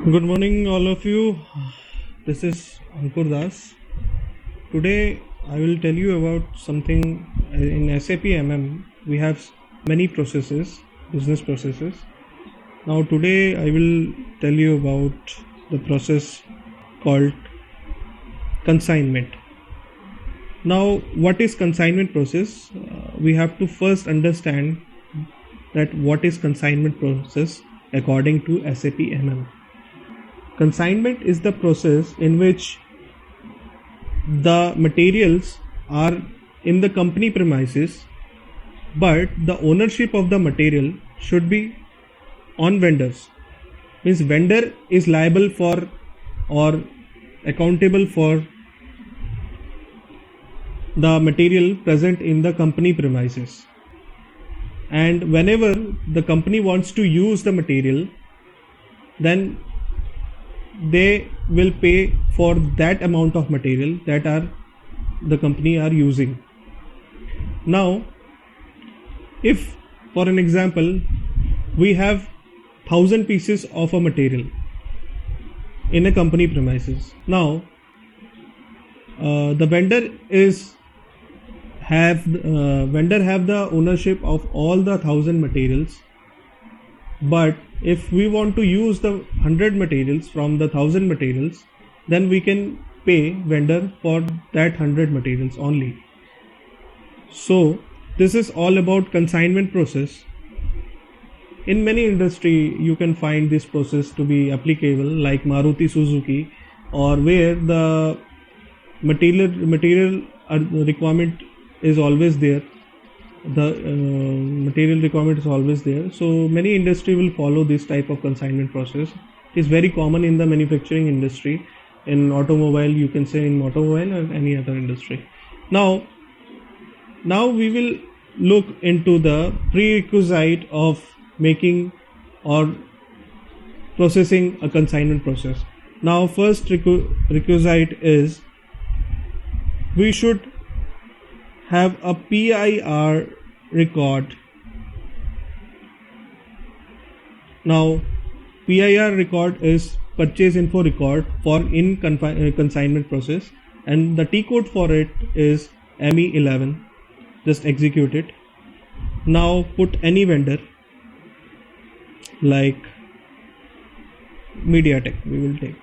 Good morning, all of you. This is Ankur Das. Today, I will tell you about something in SAP MM. We have many processes, business processes. Now, today, I will tell you about the process called consignment. Now, what is consignment process? We have to first understand that what is consignment process according to SAP MM. Consignment is the process in which the materials are in the company premises, but the ownership of the material should be on vendors. Means vendor is liable for or accountable for the material present in the company premises. And whenever the company wants to use the material, then they will pay for that amount of material that the company are using. Now, if for an example we have 1,000 pieces of a material in a company premises, now the vendor have the ownership of all the 1,000 materials, but if we want to use the 100 materials from the 1,000 materials, then we can pay vendor for that 100 materials only. So this is all about consignment process. In many industry you can find this process to be applicable, like Maruti Suzuki, or where the material requirement is always there. The material requirement is always there, so many industry will follow this type of consignment process. It is very common in the manufacturing industry, in automobile, you can say in automobile or any other industry. Now we will look into the prerequisite of making or processing a consignment process. Now, first requisite is we should have a PIR record. Now, PIR record is purchase info record for consignment process, and the T code for it is ME11. Just execute it. Now put any vendor like MediaTek we will take,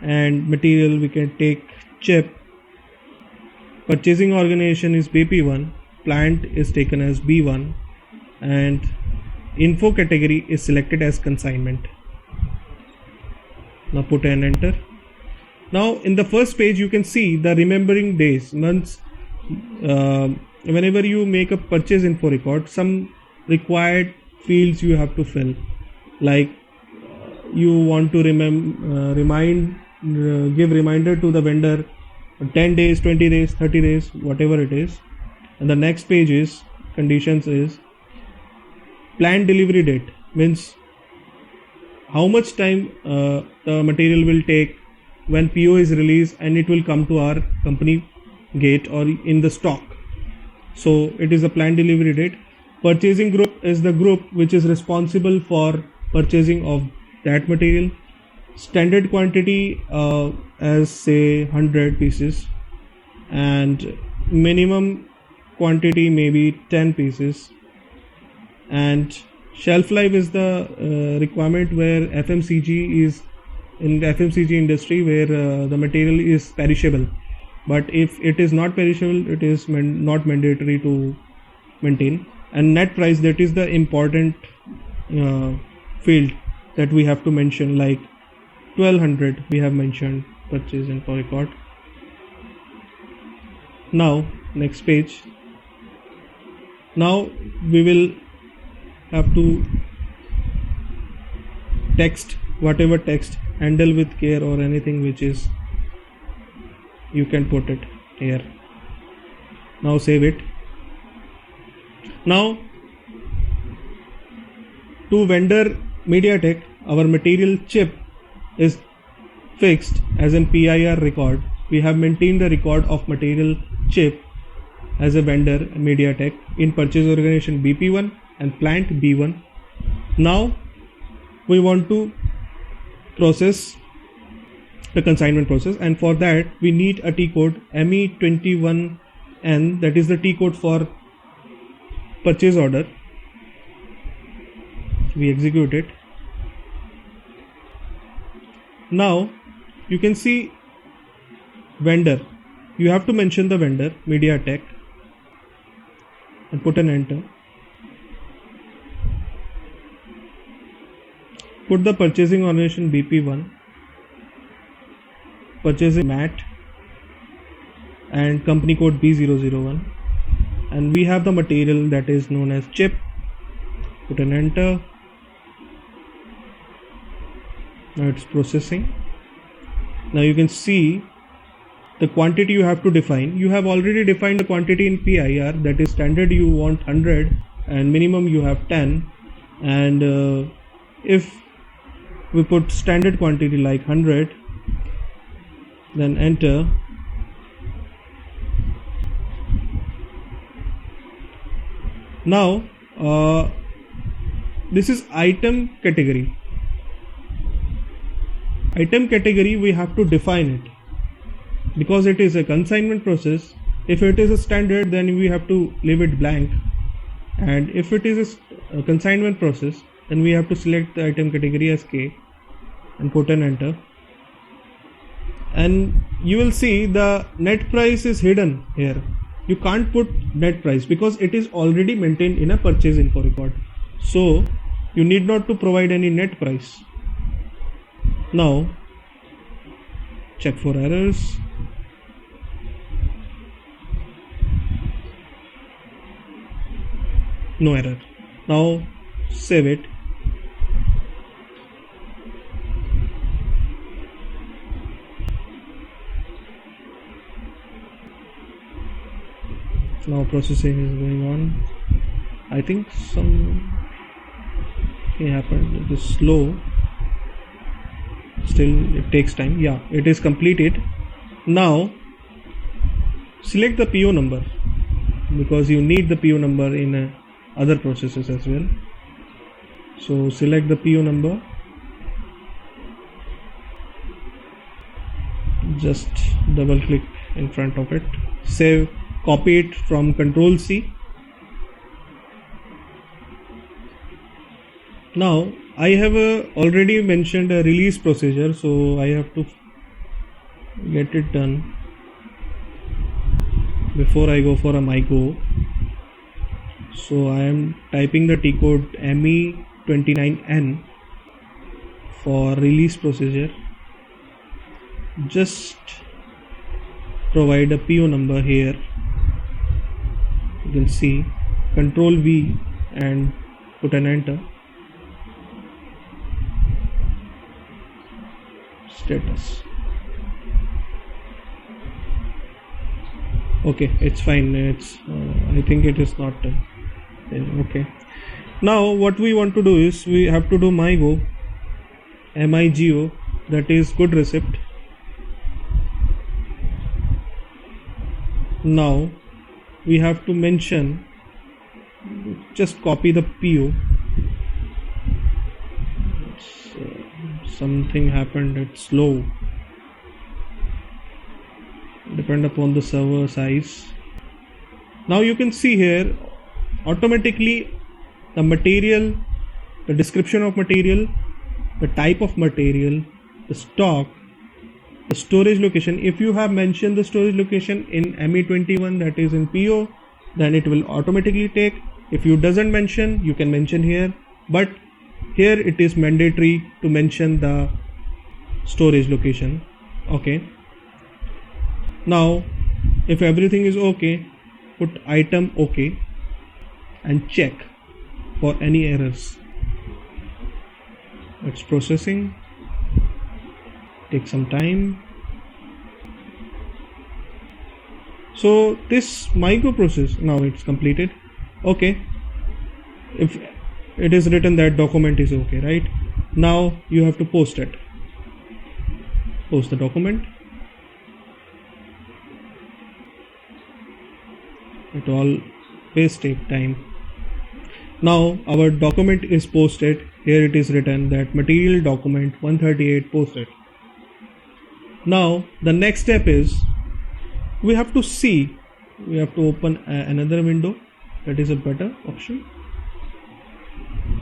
and material we can take chip. Purchasing organization is BP1, plant is taken as B1, and info category is selected as consignment. Now put an enter. Now in the first page you can see the remembering days, months. Whenever you make a purchase info record, some required fields you have to fill, like you want to give reminder to the vendor 10 days, 20 days, 30 days, whatever it is. And the next page is conditions is planned delivery date, means how much time the material will take when PO is released and it will come to our company gate or in the stock. So it is a planned delivery date. Purchasing group is the group which is responsible for purchasing of that material. Standard quantity as say 100 pieces, and minimum quantity maybe 10 pieces. And shelf life is the requirement where FMCG is in the FMCG industry, where the material is perishable, but if it is not perishable, it is not mandatory to maintain. And net price, that is the important field that we have to mention, like 1200 we have mentioned purchase info record. Now next page. Now we will have to text, whatever text, handle with care or anything which is, you can put it here. Now save it. Now to vendor MediaTek, our material chip is fixed as an PIR record. We have maintained the record of material chip as a vendor MediaTek in purchase organization BP1 and plant B1. Now we want to process the consignment process, and for that we need a T code ME21N, that is the T code for purchase order. We execute it. Now you can see vendor. You have to mention the vendor, MediaTek, and put an enter. Put the purchasing organization BP1, purchasing MAT, and company code B001, and we have the material that is known as chip. Put an enter. Now it's processing. Now you can see the quantity you have to define. You have already defined the quantity in PIR, that is standard you want 100 and minimum you have 10, and if we put standard quantity like 100, then enter. Now this is item category. Item category we have to define it because it is a consignment process. If it is a standard, then we have to leave it blank, and if it is a consignment process, then we have to select the item category as K and put an enter. And you will see the net price is hidden here. You can't put net price because it is already maintained in a purchase info record, so you need not to provide any net price. Now check for errors. No error. Now save it. Now processing is going on. I think something happened. It is slow. Still it takes time. Yeah, it is completed. Now select the PO number because you need the PO number in other processes as well. So select the PO number. Just double click in front of it. Save. Copy it from Control C. Now I have already mentioned a release procedure, so I have to get it done before I go for a MyGo. So I am typing the T code ME29N for release procedure. Just provide a PO number here. You can see Control V and put an enter. Status. Okay, it's fine. It's I think it is not okay. Now what we want to do is we have to do MyGo, MIGO, that is good receipt. Now we have to mention, just copy the PO. Something happened, it's slow. Depend upon the server size. Now you can see here automatically the material, the description of material, the type of material, the stock, the storage location. If you have mentioned the storage location in ME21, that is in PO, then it will automatically take. If you doesn't mention, you can mention here, but here it is mandatory to mention the storage location. Okay. Now if everything is okay, put item OK and check for any errors. It's processing. Take some time. So this MyGo process, now it's completed. Okay, if it is written that document is okay, right? Now you have to post it. Post the document. It always take time. Now our document is posted here it is written that material document 138 posted. Now the next step is we have to open another window. That is a better option.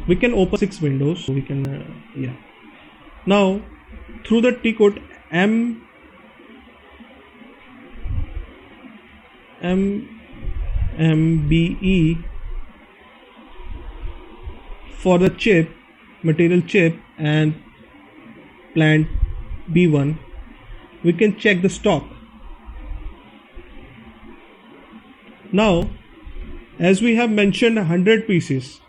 We can open 6 windows, so we can now through the T code MMBE for the chip, material chip and plant B1, we can check the stock. Now as we have mentioned 100 pieces,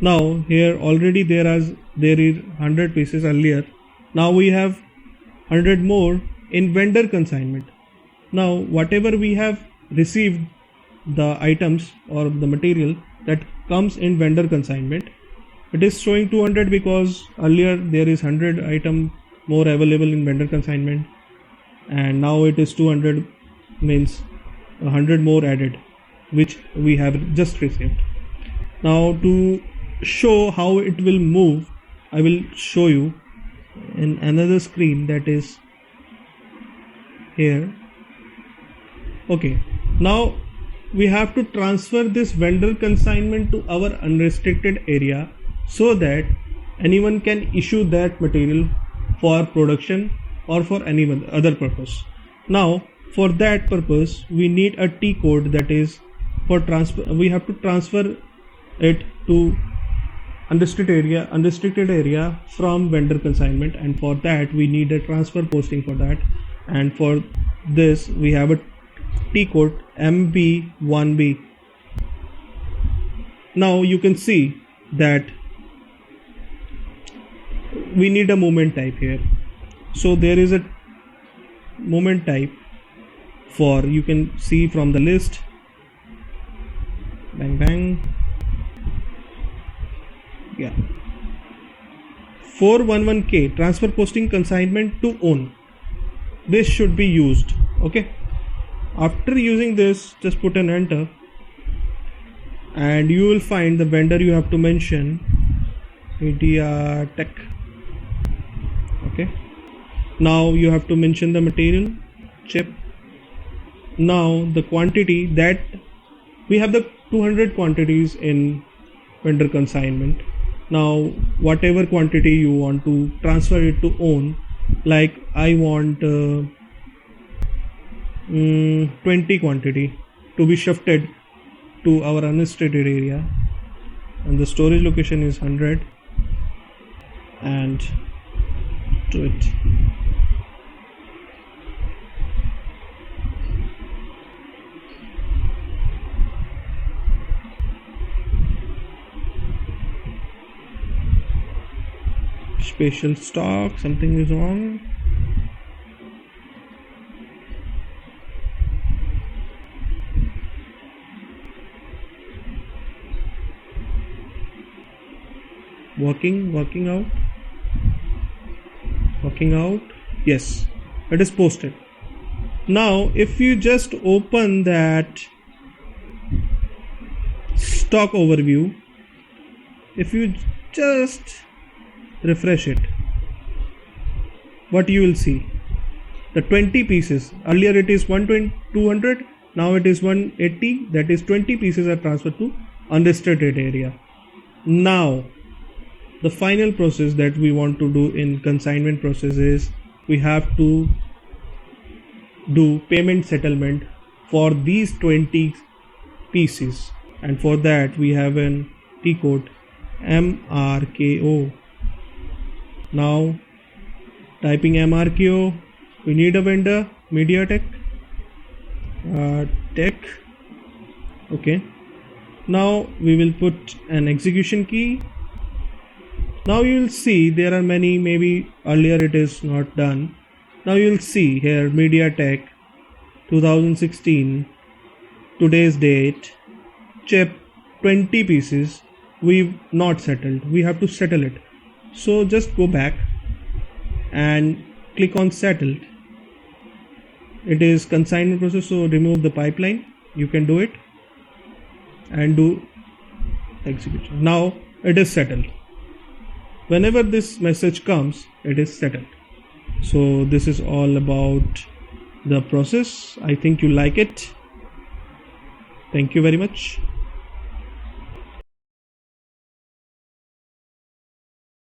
now here already there is 100 pieces earlier. Now we have 100 more in vendor consignment. Now whatever we have received, the items or the material that comes in vendor consignment, it is showing 200 because earlier there is 100 item more available in vendor consignment, and now it is 200, means 100 more added which we have just received. Now to show how it will move, I will show you in another screen, that is here. Okay, now we have to transfer this vendor consignment to our unrestricted area so that anyone can issue that material for production or for any other purpose. Now for that purpose we need a T code, that is for transfer. We have to transfer it to unrestricted area from vendor consignment, and for that we need a transfer posting for that, and for this we have a T code MB1B. Now you can see that we need a movement type here, so there is a movement type for, you can see from the list, bang, yeah, 411K transfer posting consignment to own. This should be used. Okay, after using this, just put an enter and you will find the vendor you have to mention, MediaTek. Okay, now you have to mention the material chip. Now the quantity, that we have the 200 quantities in vendor consignment. Now whatever quantity you want to transfer it to own, like I want 20 quantity to be shifted to our unrestricted area, and the storage location is 100, and to it. Special stock, something is wrong. Working out. Yes, it is posted. Now if you just open that stock overview, if you just refresh it, what you will see, the 20 pieces, earlier it is 200, now it is 180, that is 20 pieces are transferred to unrestricted area. Now the final process that we want to do in consignment process is we have to do payment settlement for these 20 pieces, and for that we have an T code MRKO. Now typing MRKO, we need a vendor, MediaTek Tech. Okay, now we will put an execution key. Now you will see there are many, maybe earlier it is not done. Now you will see here MediaTek 2016, today's date, chip 20 pieces, we've not settled, we have to settle it. So just go back and click on settled. It is consignment process, so remove the pipeline, you can do it and do execution. Now it is settled. Whenever this message comes, it is settled. So this is all about the process. I think you like it. Thank you very much.